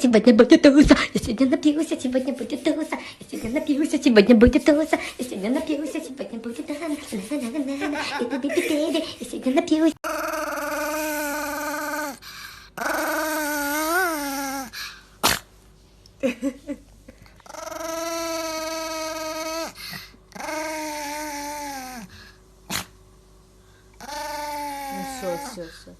Сегодня будет туса, я сегодня напьюсь, сегодня будет туса, я сегодня напьюсь, сегодня будет туса, я сегодня напьюсь, сегодня будет туса, я сегодня напьюсь. Все.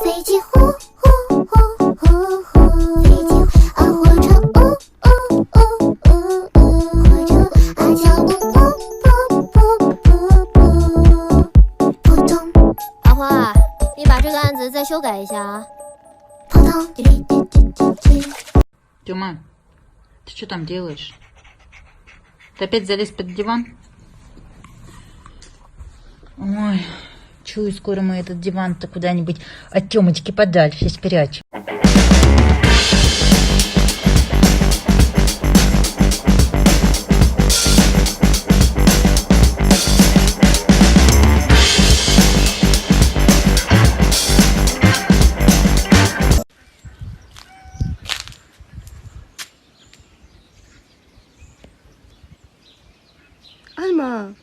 飞机呼呼呼呼呼，飞机啊火车呜呜呜呜呜，火车啊脚步噗噗噗噗噗，扑通。阿花，你把这个案子再修改一下啊。扑通，滴滴滴滴滴滴。Тёма, ты что там делаешь? Ты опять залез под диван? Ой, чую, скоро мы этот диван-то куда-нибудь от Тёмочки подальше спрячем. Альма.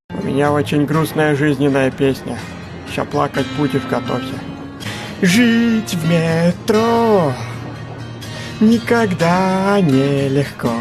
У меня очень грустная жизненная песня. Ща плакать будешь, готовься. Жить в метро никогда не легко.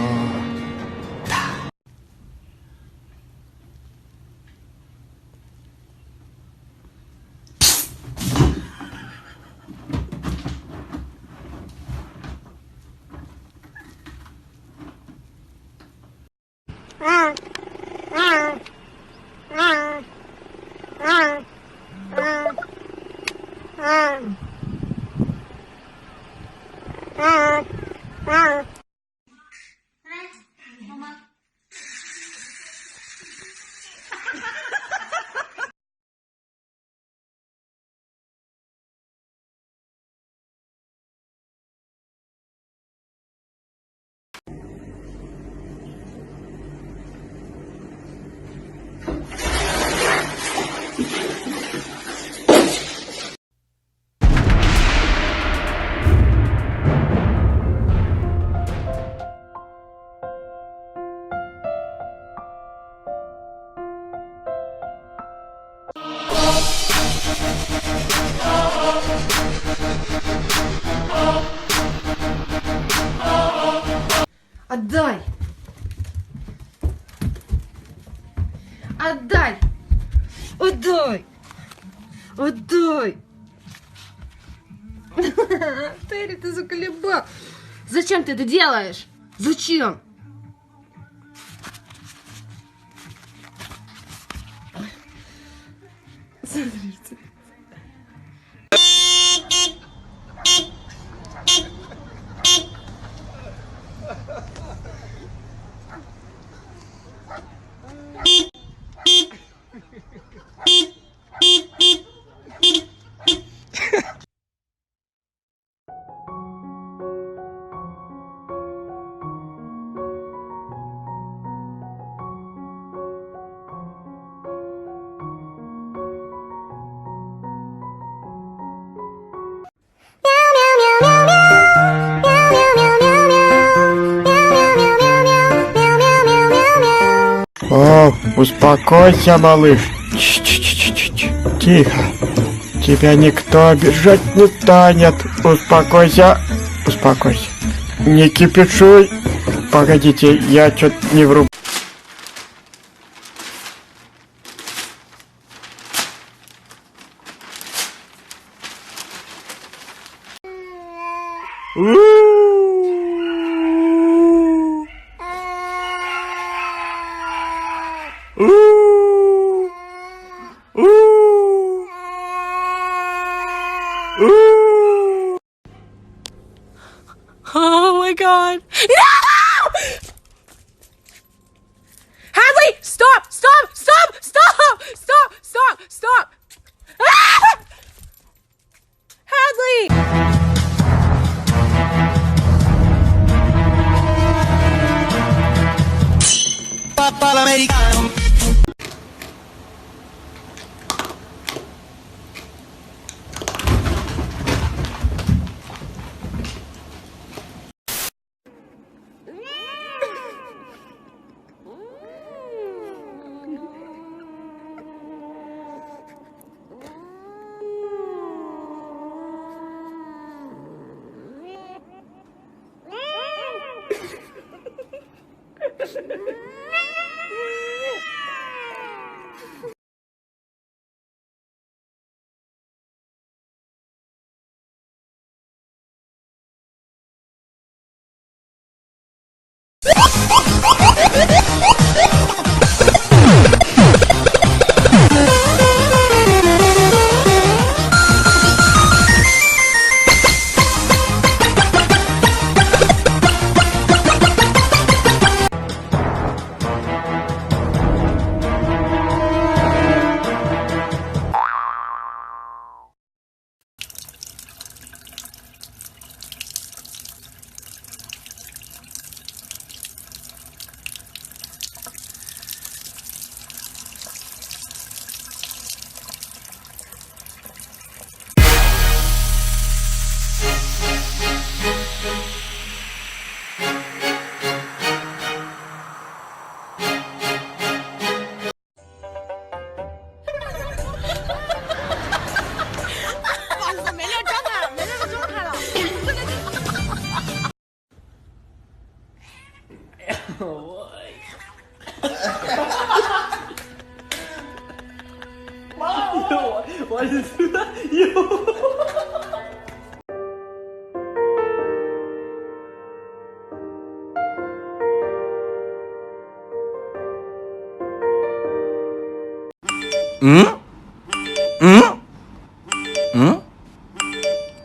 Отдай! Терри, ты заколебал! Зачем ты это делаешь? Зачем? Смотрите. О, успокойся, малыш. Ч-ч-ч-ч-ч. Тихо. Тебя никто обижать не станет. Успокойся. Успокойся. Не кипишуй. Погодите, я что-то не вру. Oh my god. No! Hadley! Stop! Stop! Stop! Stop! Stop! Stop! Stop! Ah! Hadley!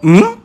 М?